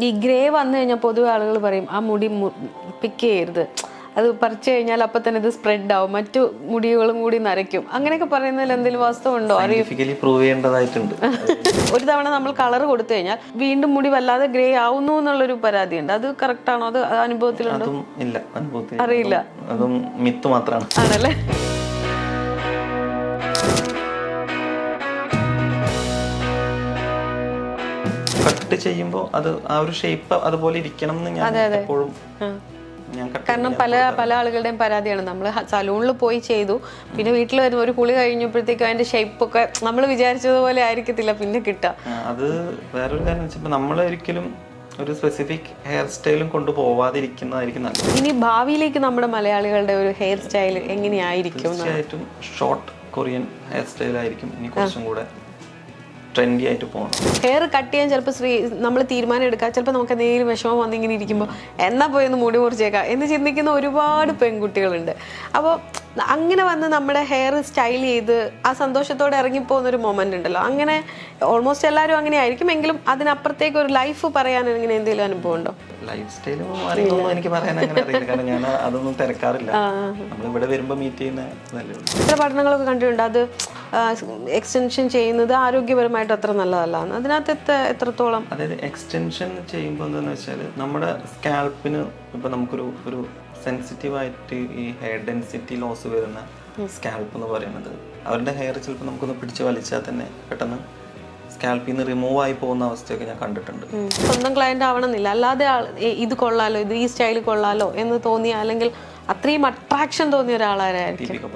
ഈ ഗ്രേ വന്നു കഴിഞ്ഞാൽ പൊതുവെ ആളുകൾ പറയും ആ മുടി പിക്ക് ചെയ്യരുത്, അത് പറിച്ചു കഴിഞ്ഞാൽ അപ്പൊ തന്നെ ഇത് സ്പ്രെഡ് ആവും, മറ്റു മുടികളും കൂടി നരയ്ക്കും, അങ്ങനെയൊക്കെ പറയുന്നതിൽ എന്തെങ്കിലും വാസ്തവം ഉണ്ടോ? പ്രൂവ് ചെയ്യേണ്ടതായിട്ടുണ്ട്. ഒരു തവണ നമ്മൾ കളർ കൊടുത്തു കഴിഞ്ഞാൽ വീണ്ടും മുടി വല്ലാതെ ഗ്രേ ആവുന്നു എന്നുള്ളൊരു പരാതിയുണ്ട്. അത് കറക്റ്റ് ആണോ? അത് അനുഭവത്തിലുണ്ടോ? ഇല്ല, അനുഭവത്തിൽ അറിയില്ല. അതും മിത്ത് മാത്രമാണ്. ആണല്ലേ? കട്ട് ചെയ്യുമ്പോൾ അത് ആ ഒരു ഷേപ്പ് അതുപോലെ ഇരിക്കണം എന്ന് ഞാൻ എപ്പോഴും കാരണം പല ആളുകളുടെയും പരാതിയാണ്, നമ്മൾ സലൂണിൽ പോയി ചെയ്തു, പിന്നെ വീട്ടിൽ വരുമ്പോൾ ഒരു കുളി കഴിഞ്ഞപ്പോഴത്തേക്കും അതിന്റെ ഷേപ്പ് ഒക്കെ നമ്മൾ വിചാരിച്ചതുപോലെ ആയിരിക്കത്തില്ല പിന്നെ കിട്ടുക. അത് വേറൊരു കാര്യം വെച്ചപ്പോൾ നമ്മൾ ഒരിക്കലും ഒരു സ്പെസിഫിക് ഹെയർ സ്റ്റൈലും കൊണ്ടുപോവാതിരിക്കുന്നതായിരിക്കും നല്ലത്. ഇനി ഭാവിയിലേക്ക് നമ്മുടെ മലയാളികളുടെ ഒരു ഹെയർ സ്റ്റൈൽ എങ്ങനെയായിരിക്കും? തീർച്ചയായിട്ടും ഷോർട്ട് കൊറിയൻ ഹെയർ സ്റ്റൈൽ ആയിരിക്കും ഇനി കുറച്ചും കൂടെ ട്രെൻഡി ആയിട്ട് പോകണം. ഹെയർ കട്ട് ചെയ്യാൻ ചിലപ്പോൾ നമ്മൾ തീരുമാനം എടുക്കുക, ചിലപ്പോൾ നമുക്ക് എന്തെങ്കിലും വിഷമം വന്നിങ്ങനെ ഇരിക്കുമ്പോൾ എന്നാ പോയി ഒന്ന് മുടി മുറിച്ചേക്കാം എന്ന് ചിന്തിക്കുന്ന ഒരുപാട് പെൺകുട്ടികളുണ്ട്. അപ്പോൾ അങ്ങനെ വന്ന് നമ്മുടെ ഹെയർ സ്റ്റൈൽ ചെയ്ത് ആ സന്തോഷത്തോടെ ഇറങ്ങിപ്പോകുന്നൊരു മൊമെന്റ് ഉണ്ടല്ലോ, അങ്ങനെ ഓൾമോസ്റ്റ് എല്ലാവരും അങ്ങനെ ആയിരിക്കും. എങ്കിലും അതിനപ്പുറത്തേക്ക് ഒരു ലൈഫ് പറയാൻ ഇങ്ങനെ എന്തെങ്കിലും അനുഭവം ഉണ്ടോ? ലൈഫ് സ്റ്റൈലും അറിയുമോ എനിക്ക് പറയാൻ അങ്ങനെ അറിയില്ല, കാരണം ഞാൻ അതൊന്നും തിരക്കാറില്ല. നമ്മളിവിടെ വരുമ്പോൾ മീറ്റ് ചെയ്യുന്ന ഇത്ര പഠനങ്ങളൊക്കെ കണ്ടിട്ടുണ്ട് അത് എക്സ്റ്റൻഷൻ ചെയ്യുന്നത് ആരോഗ്യപരമായിട്ട് അത്ര നല്ലതല്ല. അതിനകത്ത് എത്രത്തോളം? അതായത് എക്സ്റ്റൻഷൻ ചെയ്യുമ്പോൾ എന്താണെന്ന് വെച്ചാൽ നമ്മുടെ സ്കാൽപ്പിന് ഇപ്പം നമുക്കൊരു സെൻസിറ്റീവായിട്ട് ഈ ഹെയർ ഡെൻസിറ്റി ലോസ് വരുന്ന സ്കാൽപ്പ് എന്ന് പറയുന്നത്, അവരുടെ ഹെയർ ചിലപ്പോൾ നമുക്കൊന്ന് പിടിച്ച് വലിച്ചാൽ തന്നെ പെട്ടെന്ന് സ്കാൽപ്പിൽ നിന്ന് റിമൂവ് ആയി പോകുന്ന അവസ്ഥയൊക്കെ ഞാൻ കണ്ടിട്ടുണ്ട്. സ്വന്തം ക്ലയന്റ് ആവണമെന്നില്ല, അല്ലാതെ ഇത് കൊള്ളാലോ, ഇത് ഈ സ്റ്റൈൽ കൊള്ളാലോ എന്ന് തോന്നിയ, അല്ലെങ്കിൽ അത്രയും അട്രാക്ഷൻ തോന്നിയ ഒരാളായിരിക്കും.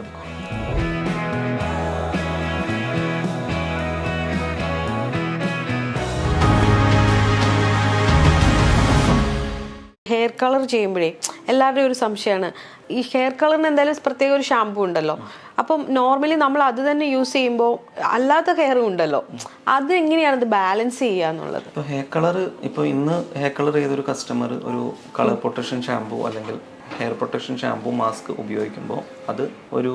ഹെയർ കളർ ചെയ്യുമ്പോഴേ എല്ലാവരുടെയും ഒരു സംശയമാണ്, ഈ ഹെയർ കളറിന് എന്തായാലും പ്രത്യേക ഒരു ഷാമ്പു ഉണ്ടല്ലോ, അപ്പം നോർമലി നമ്മൾ അത് തന്നെ യൂസ് ചെയ്യുമ്പോൾ അല്ലാത്ത ഹെയറും ഉണ്ടല്ലോ, അത് എങ്ങനെയാണ് ഇത് ബാലൻസ് ചെയ്യുക എന്നുള്ളത്? ഇപ്പോൾ ഹെയർ കളർ, ഇപ്പോൾ ഇന്ന് ഹെയർ കളർ ചെയ്തൊരു കസ്റ്റമർ ഒരു കളർ പ്രൊട്ടക്ഷൻ ഷാമ്പു അല്ലെങ്കിൽ ഹെയർ പ്രൊട്ടക്ഷൻ ഷാമ്പു മാസ്ക് ഉപയോഗിക്കുമ്പോൾ അത് ഒരു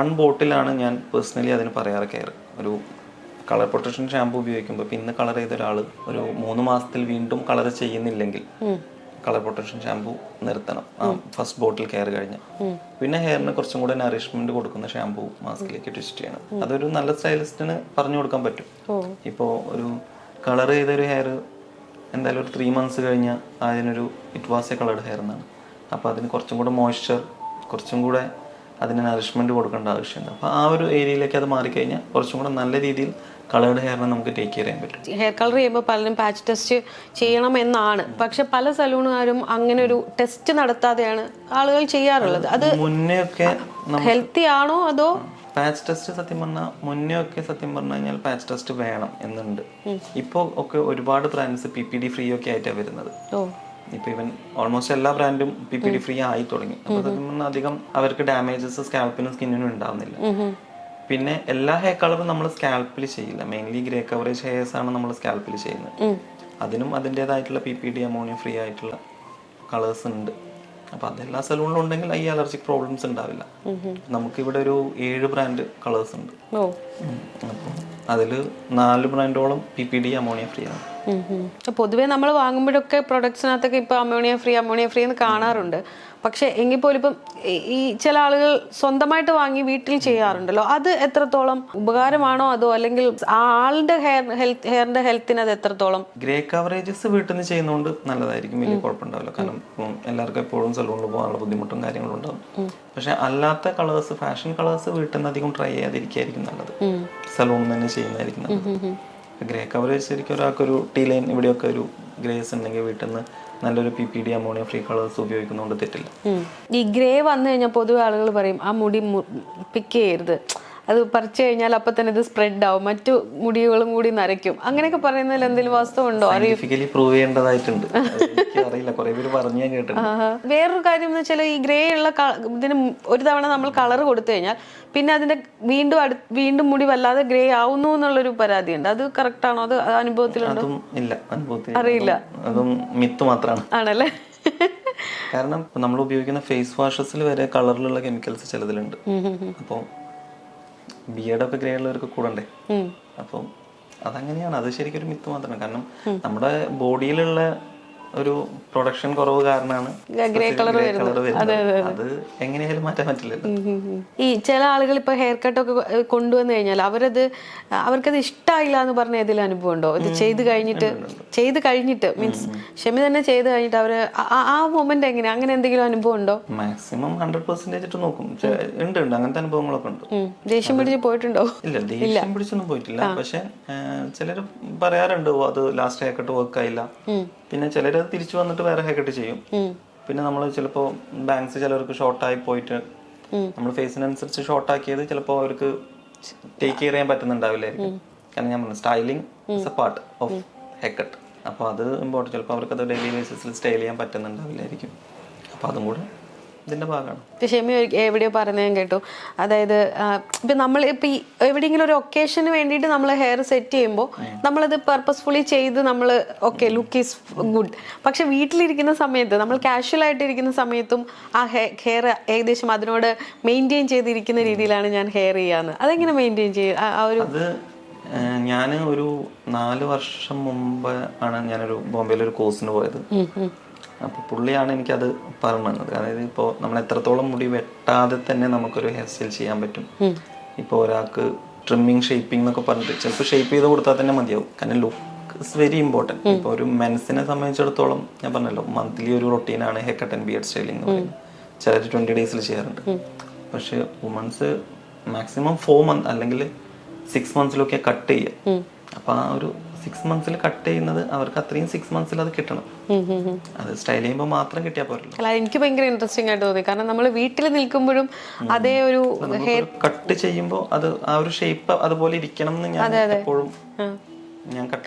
1 ബോട്ടിലാണ് ഞാൻ പേഴ്സണലി അതിന് പറയാറ് കെയർ. ഒരു കളർ പ്രൊട്ടക്ഷൻ ഷാമ്പു ഉപയോഗിക്കുമ്പോൾ ഇപ്പം ഇന്ന് കളർ ചെയ്ത ഒരാൾ ഒരു 3 മാസത്തിൽ വീണ്ടും കളർ ചെയ്യുന്നില്ലെങ്കിൽ കളർ പ്രൊട്ടക്ഷൻ ഷാമ്പു നിർത്തണം, ഫസ്റ്റ് ബോട്ടിൽ കെയർ കഴിഞ്ഞ്. പിന്നെ ഹെയറിന് കുറച്ചും കൂടെ നറിഷ്മെന്റ് കൊടുക്കുന്ന ഷാമ്പു മാസ്കിലേക്ക് ട്വിസ്റ്റ് ചെയ്യണം. അതൊരു നല്ല സ്റ്റൈലിസ്റ്റിന് പറഞ്ഞു കൊടുക്കാൻ പറ്റും. ഇപ്പോൾ ഒരു കളർ ചെയ്തൊരു ഹെയർ എന്തായാലും ഒരു 3 മന്ത്സ് കഴിഞ്ഞാൽ അതിനൊരു it was A coloured hair എന്നാണ്. അപ്പോൾ അതിന് കുറച്ചും കൂടെ മോയ്സ്ചർ, കുറച്ചും കൂടെ അതിന് നറിഷ്മെന്റ് കൊടുക്കേണ്ട ആവശ്യമുണ്ട്. അപ്പോൾ ആ ഒരു ഏരിയയിലേക്ക് അത് മാറിക്കഴിഞ്ഞാൽ കുറച്ചും കൂടെ നല്ല രീതിയിൽ കളേർഡ് ഹെയറിനെ നമുക്ക് ടേക്ക് കെയർ ചെയ്യാൻ പറ്റും. ഹെയർ കളർ ചെയ്യുമ്പോൾ പലരും പാച്ച് ടെസ്റ്റ് ചെയ്യണമെന്നാണ്, പക്ഷെ പല സലൂണുകാരും അങ്ങനെ ഒരു ടെസ്റ്റ് നടത്താതെയാണ് ആളുകൾ ചെയ്യാറുള്ളത്. അത് മുന്നേ ഒക്കെ ഹെൽത്തി ആണോ അതോ? പാച്ച് ടെസ്റ്റ് സത്യം പറഞ്ഞാൽ മുന്നേ ഒക്കെ സത്യം പറഞ്ഞു കഴിഞ്ഞാൽ പാച്ച് ടെസ്റ്റ് വേണം എന്നുണ്ട്. ഇപ്പോൾ ഒക്കെ ഒരുപാട് ബ്രാൻഡ്സ് PPD ഫ്രീ ഒക്കെ ആയിട്ടാണ് വരുന്നത്. ഇപ്പൊ ഇവൻ ഓൾമോസ്റ്റ് എല്ലാ ബ്രാൻഡും PPD ഫ്രീ ആയി തുടങ്ങി. അപ്പൊ സത്യം പറഞ്ഞാൽ അധികം അവർക്ക് ഡാമേജസ് സ്കാൽപ്പിനും സ്കിന്നിനും ഉണ്ടാവുന്നില്ല. പിന്നെ എല്ലാ ഹെയർ കളറും നമ്മൾ സ്കാൽപ്പിൽ ചെയ്യില്ല, മെയിൻലി ഗ്രേ കവറേജ് ഹെയർസ് ആണ് നമ്മൾ സ്കാൽപ്പിൽ ചെയ്യുന്നത്. അതിനും അതിൻ്റെതായിട്ടുള്ള PPD അമോണിയ ഫ്രീ ആയിട്ടുള്ള കളേഴ്സ് ഉണ്ട്. അപ്പൊ അതെല്ലാ സലൂണിലും ഉണ്ടെങ്കിൽ ഈ അലർജിക് പ്രോബ്ലംസ് ഉണ്ടാവില്ല. നമുക്കിവിടെ ഒരു 7 ബ്രാൻഡ് കളേഴ്സ് ഉണ്ട്. അപ്പോൾ അതിൽ 4 ബ്രാൻഡോളം PPD അമോണിയ ഫ്രീ ആണ്. പൊതുവെ നമ്മൾ വാങ്ങുമ്പോഴൊക്കെ പ്രൊഡക്ട്സിനകത്തൊക്കെ ഇപ്പൊ അമോണിയ ഫ്രീ എന്ന് കാണാറുണ്ട്. പക്ഷെ എങ്കിൽ പോലും ഇപ്പം ഈ ചില ആളുകൾ സ്വന്തമായിട്ട് വാങ്ങി വീട്ടിൽ ചെയ്യാറുണ്ടല്ലോ, അത് എത്രത്തോളം ഉപകാരമാണോ അതോ അല്ലെങ്കിൽ ആ ആളുടെ ഹെയറിന്റെ ഹെൽത്തിന് അത് എത്രത്തോളം? ഗ്രേ കവറേജസ് വീട്ടിൽ നിന്ന് ചെയ്യുന്നതുകൊണ്ട് നല്ലതായിരിക്കും, വലിയ കുഴപ്പമുണ്ടാവില്ല. കാരണം എല്ലാവർക്കും എപ്പോഴും സലൂണിൽ പോകാനുള്ള ബുദ്ധിമുട്ടും കാര്യങ്ങളും ഉണ്ടാവും. പക്ഷെ അല്ലാത്ത കളേഴ്സ്, ഫാഷൻ കളേഴ്സ് വീട്ടിൽ നിന്ന് അധികം ട്രൈ ചെയ്യാതിരിക്കുകയായിരിക്കും നല്ലത്, സലൂണിൽ തന്നെ ചെയ്യുന്നതായിരിക്കും നല്ലത്. ഗ്രേ കവറേജ് ശരിക്കും ഒരാൾക്കൊരു ടീ ലൈൻ ഇവിടെയൊക്കെ ഒരു ഗ്രേസ് ഉണ്ടെങ്കിൽ വീട്ടിൽ നിന്ന് നല്ലൊരു PPD അമോണിയ ഫ്രീ കളേഴ്സ് ഉപയോഗിക്കുന്നതുകൊണ്ട് തെറ്റില്ല. ഈ ഗ്രേ വന്നു കഴിഞ്ഞാൽ പൊതുവെ ആളുകൾ പറയും ആ മുടി പിക്ക് ചെയ്യരുത്, അത് പറിച്ചു കഴിഞ്ഞാൽ അപ്പൊ തന്നെ ഇത് സ്പ്രെഡ് ആവും, മറ്റു മുടികളും കൂടി നരയ്ക്കും, അങ്ങനെയൊക്കെ പറയുന്നതിൽ എന്തെങ്കിലും വാസ്തവം ഉണ്ടോ? പ്രൂവ് ചെയ്യേണ്ടതായിട്ടുണ്ട്, അറിയില്ല, കുറെ പേര് പറഞ്ഞു ഞാൻ കേട്ടിട്ടുണ്ട്. വേറൊരു കാര്യം എന്ന് വെച്ചാൽ ഈ ഗ്രേ ഉള്ള ഇതിന് ഒരു തവണ നമ്മൾ കളർ കൊടുത്തു കഴിഞ്ഞാൽ പിന്നെ അതിന്റെ വീണ്ടും മുടി വല്ലാതെ ഗ്രേ ആവുന്നു എന്നുള്ളൊരു പരാതിയുണ്ട്. അത് കറക്റ്റ് ആണോ? അത് അനുഭവത്തിലുണ്ടോ? ഇല്ല, അനുഭവത്തിൽ അറിയില്ല, അതും മിത്ത് മാത്രമാണ്. ആണല്ലേ? കാരണം നമ്മൾ ഉപയോഗിക്കുന്ന ഫേസ് വാഷസിൽ വരെ കളറിലുള്ള കെമിക്കൽസ് ചിലതിലുണ്ട്. അപ്പോൾ ബിയർഡൊക്കെ ഗ്രേ ഉള്ളവർക്ക് കൂടണ്ടേ? അപ്പം അതങ്ങനെയാണ്, അത് ശരിക്കും ഒരു മിത്ത് മാത്രമാണ്. കാരണം നമ്മുടെ ബോഡിയിലുള്ള ഒരു പ്രൊഡക്ഷൻ കുറവ് കാരണമാണ് ഗ്രേ കളർ വരുന്നത്. അത് എങ്ങനെയായാലും മാറ്റാൻ പറ്റില്ലല്ലോ. ഈ ചില ആളുകൾ ഇപ്പൊ ഹെയർ കട്ടൊക്കെ കൊണ്ടുവന്നു കഴിഞ്ഞാൽ അവർക്കത് ഇഷ്ടമായില്ല എന്ന് പറഞ്ഞ ഏതെങ്കിലും അനുഭവം ഉണ്ടോ? ഇത് ചെയ്ത് കഴിഞ്ഞിട്ട് മീൻസ് ഷെമി തന്നെ ചെയ്ത് കഴിഞ്ഞിട്ട് അവര് ആ മൊമെന്റ് എങ്ങനെയാ, അങ്ങനെ എന്തെങ്കിലും അനുഭവം ഉണ്ടോ? മാക്സിമം 100% ഇട്ട് നോക്കും. ഉണ്ട് അങ്ങനത്തെ അനുഭവങ്ങളൊക്കെ ഉണ്ട്. ദേഷ്യം പിടിച്ച് പോയിട്ടുണ്ടോ? ഇല്ല, ദേഷ്യം പിടിച്ചൊന്നും പോയിട്ടില്ല. പക്ഷെ ചിലര് പറയാറുണ്ട് അത് ലാസ്റ്റ് ഹെയർ കട്ട് വർക്ക് ആയില്ല. പിന്നെ ചിലര് തിരിച്ചു വന്നിട്ട് വേറെ ഹെയർ കട്ട് ചെയ്യും. പിന്നെ നമ്മൾ ചിലപ്പോ ബാങ്ക്സ് ചിലർക്ക് ഷോർട്ടായി പോയിട്ട് നമ്മൾ ഫേസിനനുസരിച്ച് ഷോർട്ട് ആക്കിയത് ചിലപ്പോൾ അവർക്ക് ടേക്ക് കെയർ ചെയ്യാൻ പറ്റുന്നുണ്ടാവില്ലായിരിക്കും. കാരണം ഞാൻ പറഞ്ഞു styling is A part of hair cut. അപ്പോൾ അത് ഇമ്പോർട്ടൻറ്റ്. ചിലപ്പോൾ അവർക്കത് ഡെയിലി ബേസിസിൽ സ്റ്റൈൽ ചെയ്യാൻ പറ്റുന്നുണ്ടാവില്ലായിരിക്കും. അപ്പോൾ അതും കൂടെ ഇതിന്റെ ഭാഗമാണ്. ഷെമി എവിടെയോ പറഞ്ഞ ഞാൻ കേട്ടു, അതായത് ഇപ്പൊ നമ്മൾ ഇപ്പൊ എവിടെയെങ്കിലും ഒരു ഒക്കേഷന് വേണ്ടിയിട്ട് നമ്മൾ ഹെയർ സെറ്റ് ചെയ്യുമ്പോൾ നമ്മളത് പർപ്പസ്ഫുള്ളി ചെയ്ത് നമ്മൾ ഓക്കെ ലുക്ക് ഈസ് ഗുഡ്. പക്ഷെ വീട്ടിലിരിക്കുന്ന സമയത്ത് നമ്മൾ കാഷ്വൽ ആയിട്ടിരിക്കുന്ന സമയത്തും ആ ഹെയർ ഏകദേശം അതിനോട് മെയിൻറ്റെയിൻ ചെയ്തിരിക്കുന്ന രീതിയിലാണ് ഞാൻ ഹെയർ ചെയ്യാന്ന്. അതെങ്ങനെ മെയിൻറ്റെയിൻ ചെയ്യും ആ ഒരു? അത് ഞാൻ ഒരു 4 വർഷം മുമ്പ് ആണ് ഞാനൊരു ബോംബെയിലൊരു കോഴ്സിന് പോയത്. അപ്പോൾ പുള്ളിയാണ് എനിക്കത് പറഞ്ഞു തന്നത്. അതായത് ഇപ്പോൾ നമ്മൾ എത്രത്തോളം മുടി വെട്ടാതെ തന്നെ നമുക്കൊരു ഹെയർ സ്റ്റൈൽ ചെയ്യാൻ പറ്റും. ഇപ്പോൾ ഒരാൾക്ക് ട്രിമ്മിങ് ഷേപ്പിംഗ് എന്നൊക്കെ പറഞ്ഞിട്ട് ചിലപ്പോൾ ഷേപ്പ് ചെയ്ത് കൊടുത്താൽ തന്നെ മതിയാവും. കാരണം ലുക്ക് ഇസ് വെരി ഇമ്പോർട്ടൻറ്റ്. ഇപ്പോൾ ഒരു മെൻസിനെ സംബന്ധിച്ചിടത്തോളം ഞാൻ പറഞ്ഞല്ലോ മന്ത്ലി ഒരു റൊട്ടീനാണ് hair cut and beard styling എന്ന് പറയുന്നത്. ചിലർ 20 ഡേയ്സിൽ ചെയ്യാറുണ്ട്. പക്ഷേ വുമൺസ് മാക്സിമം 4 മന്ത് അല്ലെങ്കിൽ 6 മന്ത്സിലൊക്കെ കട്ട് ചെയ്യുക. അപ്പോൾ ആ ഒരു 6 മന്ത്സിൽ കട്ട് ചെയ്യുന്നത് അവർക്ക് അത്രയും 6 മന്ത്സിൽ അത് കിട്ടണം. അത് സ്റ്റൈൽ ചെയ്യുമ്പോൾ മാത്രം കിട്ടിയാൽ പോരല്ലോ. അല്ല, എനിക്ക് ഭയങ്കര ഇൻട്രസ്റ്റിംഗ് ആയിട്ട് തോന്നി. കാരണം നമ്മൾ വീട്ടിൽ നിൽക്കുമ്പോഴും അതേ ഒരു ഹെയർ കട്ട് ചെയ്യുമ്പോൾ അത് ആ ഒരു ഷേപ്പ് അതുപോലെ ഇരിക്കണം എന്ന് ഞാൻ എപ്പോഴും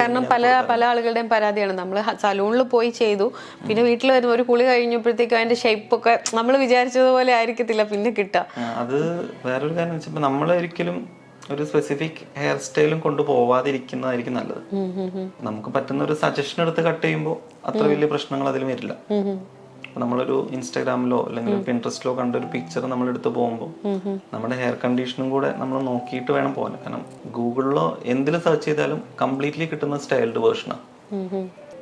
കാരണം പല ആളുകളുടെയും പരാതിയാണ്, നമ്മൾ സലൂണിൽ പോയി ചെയ്തു പിന്നെ വീട്ടിൽ വരുന്ന ഒരു കുളി കഴിഞ്ഞപ്പോഴത്തേക്കും അതിന്റെ ഷേപ്പ് ഒക്കെ നമ്മൾ വിചാരിച്ചതുപോലെ ആയിരിക്കത്തില്ല പിന്നെ കിട്ടുക. അത് വേറൊരു കാര്യം വെച്ചപ്പോൾ നമ്മളൊരിക്കലും ഒരു സ്പെസിഫിക് ഹെയർ സ്റ്റൈലും കൊണ്ടുപോവാതിരിക്കുന്നതായിരിക്കും നല്ലത്. നമുക്ക് പറ്റുന്ന ഒരു സജഷൻ എടുത്ത് കട്ട് ചെയ്യുമ്പോൾ അത്ര വലിയ പ്രശ്നങ്ങൾ അതിൽ വരില്ല. നമ്മളൊരു ഇൻസ്റ്റാഗ്രാമിലോ അല്ലെങ്കിൽ പിൻട്രസ്റ്റിലോ കണ്ട ഒരു പിക്ചർ നമ്മൾ എടുത്ത് പോകുമ്പോൾ നമ്മുടെ ഹെയർ കണ്ടീഷനും കൂടെ നമ്മൾ നോക്കിയിട്ട് വേണം പോകാൻ. കാരണം ഗൂഗിളിലോ എന്തിൽ സെർച്ച് ചെയ്താലും കംപ്ലീറ്റ്ലി കിട്ടുന്ന സ്റ്റൈൽഡ് വേർഷനാണ്.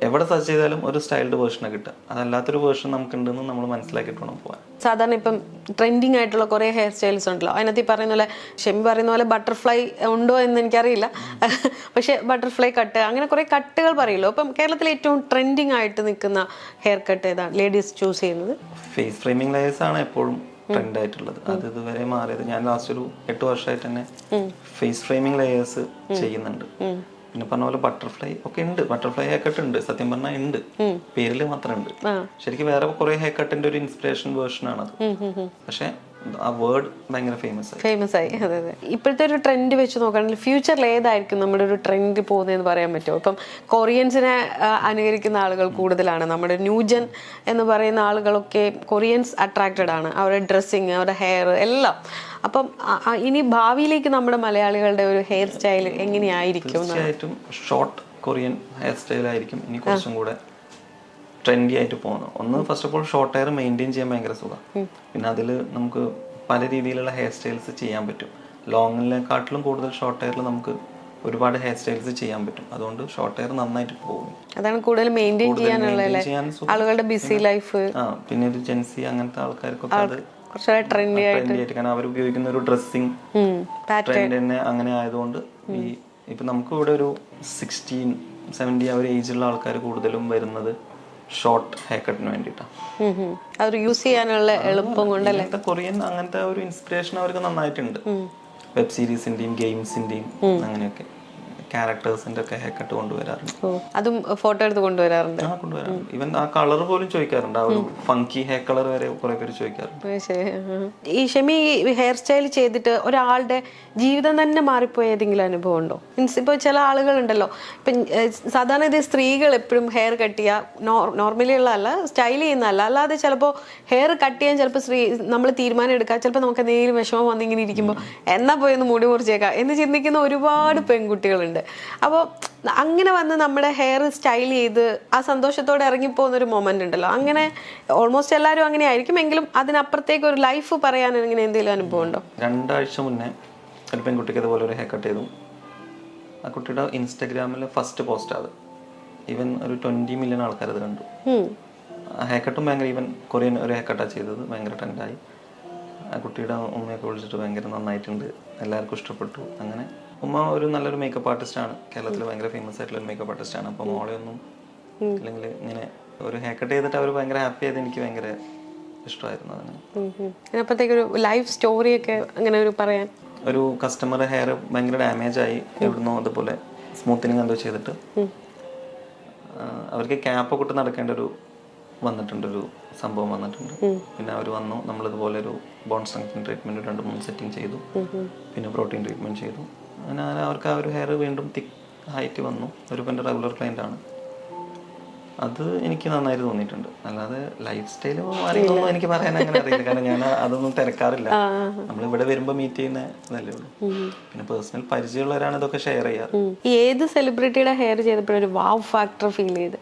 എവിടെ സെർച്ച് ചെയ്താലും ഒരു സ്റ്റൈൽഡ് വേർഷനാണ് കിട്ടുക. അതല്ലാത്തൊരു വേർഷൻ നമുക്കുണ്ടെന്ന് നമ്മൾ മനസ്സിലാക്കിയിട്ട് വേണം പോകാൻ. സാധാരണ ഇപ്പം ട്രെൻഡിങ് ആയിട്ടുള്ള കുറേ ഹെയർ സ്റ്റൈൽസ് ഉണ്ടല്ലോ. അതിനകത്ത് ഈ പറയുന്ന പോലെ ഷെമി പറയുന്ന പോലെ ബട്ടർഫ്ലൈ ഉണ്ടോ എന്ന് എനിക്കറിയില്ല. പക്ഷെ ബട്ടർഫ്ലൈ കട്ട് അങ്ങനെ കുറേ കട്ടുകൾ പറയുമല്ലോ. അപ്പം കേരളത്തിൽ ഏറ്റവും ട്രെൻഡിങ് ആയിട്ട് നിൽക്കുന്ന ഹെയർ കട്ട് ഏതാണ് ലേഡീസ് ചൂസ് ചെയ്യുന്നത്? ഫേസ് ഫ്രെയിമിംഗ് ലെയേഴ്സ് ആണ് എപ്പോഴും ട്രെൻഡ് ആയിട്ടുള്ളത്. അത് ഇതുവരെ മാറിയത് ഞാൻ ലാസ്റ്റ് ഒരു 8 വർഷമായിട്ട് തന്നെ ഫേസ് ഫ്രെയിമിംഗ് ലെയേഴ്സ് ചെയ്യുന്നുണ്ട്. പിന്നെ പറഞ്ഞ പോലെ ബട്ടർഫ്ലൈ ഒക്കെ ഉണ്ട്. ബട്ടർഫ്ലൈ ഹെയർ കട്ട് ഉണ്ട്, സത്യം പറഞ്ഞാൽ ഉണ്ട്, പേരിൽ മാത്രം ഉണ്ട്. ശരിക്കും വേറെ കുറെ ഹെയർ കട്ടിന്റെ ഒരു ഇൻസ്പിറേഷൻ വേർഷൻ ആണ് അത്. പക്ഷെ ആ വേർഡ് ഭയങ്കര ഫേമസ് ആയി. അതെ അതെ. ഇപ്പോഴത്തെ ഒരു ട്രെൻഡ് വെച്ച് നോക്കുകയാണെങ്കിൽ ഫ്യൂച്ചറിൽ ഏതായിരിക്കും നമ്മുടെ ഒരു ട്രെൻഡ് പോകുന്നതെന്ന് പറയാൻ പറ്റുമോ? ഇപ്പം കൊറിയൻസിനെ അനുകരിക്കുന്ന ആളുകൾ കൂടുതലാണ്. നമ്മുടെ ന്യൂജൻ എന്ന് പറയുന്ന ആളുകളൊക്കെ കൊറിയൻസ് അട്രാക്റ്റഡ് ആണ്, അവരുടെ ഡ്രസ്സിങ്, അവരുടെ ഹെയർ എല്ലാം. അപ്പം ഇനി ഭാവിയിലേക്ക് നമ്മുടെ മലയാളികളുടെ ഒരു ഹെയർ സ്റ്റൈൽ എങ്ങനെയായിരിക്കും? തീർച്ചയായിട്ടും ഷോർട്ട് കൊറിയൻ ഹെയർ സ്റ്റൈൽ ആയിരിക്കും ഇനി കുറച്ചും കൂടെ ട്രെൻഡി ആയിട്ട് പോകുന്നത്. ഒന്ന് first of all short hair maintain ചെയ്യാൻ ഭയങ്കര സുഖം. പിന്നെ അതിൽ നമുക്ക് പല രീതിയിലുള്ള ഹെയർ സ്റ്റൈൽസ് ചെയ്യാൻ പറ്റും. ലോങ്ങിനെക്കാട്ടിലും കൂടുതൽ ഷോർട്ട് ഹെയറിൽ നമുക്ക് ഒരുപാട് ഹെയർ സ്റ്റൈൽസ് ചെയ്യാൻ പറ്റും. അതുകൊണ്ട് ഷോർട്ട് ഹെയർ നന്നായിട്ട് പോകും. അതാണ് കൂടുതൽ മെയിൻറ്റെയിൻ ചെയ്യാനുള്ള ആളുകളുടെ ബിസി ലൈഫ്. പിന്നെ ഒരു ജെൻസി അങ്ങനത്തെ ആൾക്കാർക്കൊക്കെ അത് കുറച്ചുകൂടെ ട്രെൻഡി ആയിട്ട്, കാരണം അവർ ഉപയോഗിക്കുന്ന ഒരു ഡ്രസ്സിങ് ട്രെൻഡ് തന്നെ അങ്ങനെ ആയതുകൊണ്ട് ഈ ഇപ്പൊ നമുക്ക് ഇവിടെ ഒരു 16-17 ആ ഒരു ഏജിലുള്ള ആൾക്കാർ കൂടുതലും വരുന്നത് ഷോർട്ട് ഹെയർ കട്ടിന് വേണ്ടിയിട്ടാണ്. അത് യൂസ് ചെയ്യാനുള്ള എളുപ്പം കൊണ്ടല്ലേ. കൊറിയൻ അങ്ങനത്തെ ഒരു ഇൻസ്പിറേഷൻ അവർക്ക് നന്നായിട്ടുണ്ട്. വെബ് സീരീസിന്റെയും ഗെയിംസിന്റെയും അങ്ങനെയൊക്കെ ക്യാരക്ടേഴ്സിന്റെ ഒക്കെ ഹെയർ കട്ട് കൊണ്ടുവരാറുണ്ട്. അതും ഫോട്ടോ എടുത്ത് കൊണ്ടുവരാറുണ്ട്. ഈവൻ ആ കളർ പോലും ചോദിക്കാറുണ്ട്. ആ ഒരു ഫങ്കി ഹെയർ കളർ വരെ കുറെ പേര് ചോദിക്കാറുണ്ട്. ഈ ഷെമി ഹെയർ സ്റ്റൈൽ ചെയ്തിട്ട് ഒരാളുടെ ജീവിതം തന്നെ മാറിപ്പോയ ഏതെങ്കിലും അനുഭവം ഉണ്ടോ? മീൻസ് ഇപ്പോൾ ചില ആളുകളുണ്ടല്ലോ, ഇപ്പം സാധാരണ ഇത് സ്ത്രീകൾ എപ്പോഴും ഹെയർ കട്ട് ചെയ്യുക നോർമലി ഉള്ളതല്ല, സ്റ്റൈൽ ചെയ്യുന്നതല്ല, അല്ലാതെ ചിലപ്പോൾ ഹെയർ കട്ട് ചെയ്യാൻ ചിലപ്പോൾ നമ്മൾ തീരുമാനം എടുക്കുക. ചിലപ്പോൾ നമുക്ക് എന്തെങ്കിലും വിഷമം വന്നിങ്ങനെ ഇരിക്കുമ്പോൾ എന്നാ പോയൊന്ന് മുടി മുറിച്ചേക്കാം എന്ന് ചിന്തിക്കുന്ന ഒരുപാട് പെൺകുട്ടികളുണ്ട്. അപ്പോൾ അങ്ങനെ വന്ന് നമ്മുടെ ഹെയർ സ്റ്റൈൽ ചെയ്ത് ആ സന്തോഷത്തോടെ ഇറങ്ങിപ്പോകുന്നൊരു മൊമെന്റ് ഉണ്ടല്ലോ. അങ്ങനെ ഓൾമോസ്റ്റ് എല്ലാവരും അങ്ങനെ ആയിരിക്കും, എങ്കിലും അതിനപ്പുറത്തേക്ക് ഒരു ലൈഫ് പറയാൻ ഇങ്ങനെ എന്തെങ്കിലും അനുഭവം ഉണ്ടോ? 2 ആഴ്ച മുന്നേ ഒരു പെൺകുട്ടിക്ക് ഇതുപോലെ ഒരു ഹെയർ കട്ട് ചെയ്തു. ആ കുട്ടിയുടെ ഇൻസ്റ്റഗ്രാമിൽ ഫസ്റ്റ് പോസ്റ്റ് അത്. ഈവൻ ഒരു 20 മില്യൺ ആൾക്കാർ അത് കണ്ടു. ഹെയർ കട്ടും ഭയങ്കര, ഈവൻ കൊറിയൻ ഒരു ഹെയർ കട്ടാണ് ചെയ്തത്, ഭയങ്കര ട്രെൻഡായി. ആ കുട്ടിയുടെ ഉമ്മയൊക്കെ വിളിച്ചിട്ട് ഭയങ്കര നന്നായിട്ടുണ്ട്, എല്ലാവർക്കും ഇഷ്ടപ്പെട്ടു. അങ്ങനെ ഉമ്മ ഒരു നല്ലൊരു മേക്കപ്പ് ആർട്ടിസ്റ്റാണ്, കേരളത്തിൽ ഭയങ്കര ഫേമസ് ആയിട്ടുള്ള ഒരു മേക്കപ്പ് ആർട്ടിസ്റ്റാണ്. അപ്പോൾ മോളെ ഒന്നും അല്ലെങ്കിൽ ഇങ്ങനെ ഒരു ഹെയർ കട്ട് ചെയ്തിട്ട് അവർ ഭയങ്കര ഹാപ്പി ആയത് എനിക്ക് ഭയങ്കര ഇഷ്ടമായിരുന്നു. അതിനപ്പോഴത്തേക്കൊരു ലൈഫ് സ്റ്റോറിയൊക്കെ അങ്ങനെ ഒരു പറയാൻ, ഒരു കസ്റ്റമർ ഹെയർ ഭയങ്കര ഡാമേജ് ആയി എവിടുന്നോ അതുപോലെ സ്മൂത്തനിങ് എന്തോ ചെയ്തിട്ട് അവർക്ക് ക്യാപ്പൊക്കെ ഇട്ട് നടക്കേണ്ട ഒരു വന്നിട്ടുണ്ടൊരു സംഭവം വന്നിട്ടുണ്ട്. പിന്നെ അവർ വന്നു, നമ്മളിതുപോലെ ഒരു ബോൺ സ്ട്രെങ്തനിങ് ട്രീറ്റ്മെൻറ്റ് 2-3 സെറ്റിംഗ് ചെയ്തു, പിന്നെ പ്രോട്ടീൻ ട്രീറ്റ്മെൻറ്റ് ചെയ്തു. അങ്ങനെ അവർക്ക് ആ ഒരു ഹെയർ വീണ്ടും തിക്ക് ഹൈറ്റ് വന്നു. ഒരു എൻ്റെ റെഗുലർ ക്ലയൻ്റ് ആണ്. അത് എനിക്ക് നന്നായിട്ട് തോന്നിയിട്ടുണ്ട്. അല്ലാതെ ലൈഫ് സ്റ്റൈല് മാറിയൊന്നും എനിക്ക് പറയാൻ അങ്ങനെ അറിയില്ല, കാരണം ഞാൻ അതൊന്നും തിരക്കാറില്ല. നമ്മളിവിടെ വരുമ്പോൾ മീറ്റ് ചെയ്യുന്ന ഇതല്ലേ ഉള്ളൂ. പിന്നെ പേഴ്സണൽ പരിചയമുള്ളവരാണ് ഇതൊക്കെ ഷെയർ ചെയ്യാറ്. ഏത് സെലിബ്രിറ്റിയുടെ ഹെയർ ചെയ്തപ്പോഴും ഒരു വാവ് ഫാക്ടർ ഫീൽ ചെയ്ത്?